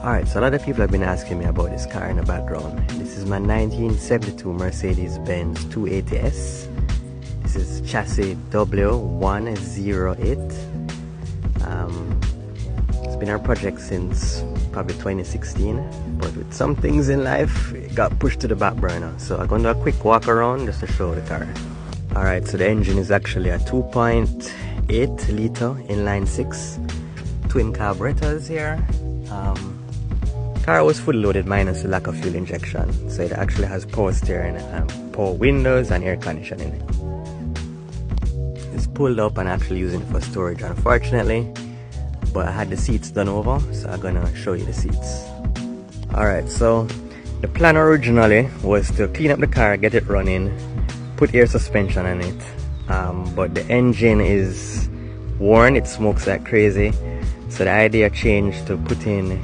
Alright, so a lot of people have been asking me about this car in the background. This is my 1972 Mercedes Benz 280S. This is chassis W108. It's been our project since probably 2016, but with some things in life, it got pushed to the back burner. So I'm going to do a quick walk around just to show the car. Alright, so the engine is actually a 2.8 litre inline 6. Twin carburetors here. Car was fully loaded minus the lack of fuel injection, so it actually has power steering, power windows and air conditioning. It's pulled up and actually using it for storage, unfortunately, but I had the seats done over, so I'm gonna show you the seats. Alright, so the plan originally was to clean up the car, get it running, put air suspension on it, but the engine is worn, it smokes like crazy, so the idea changed to put in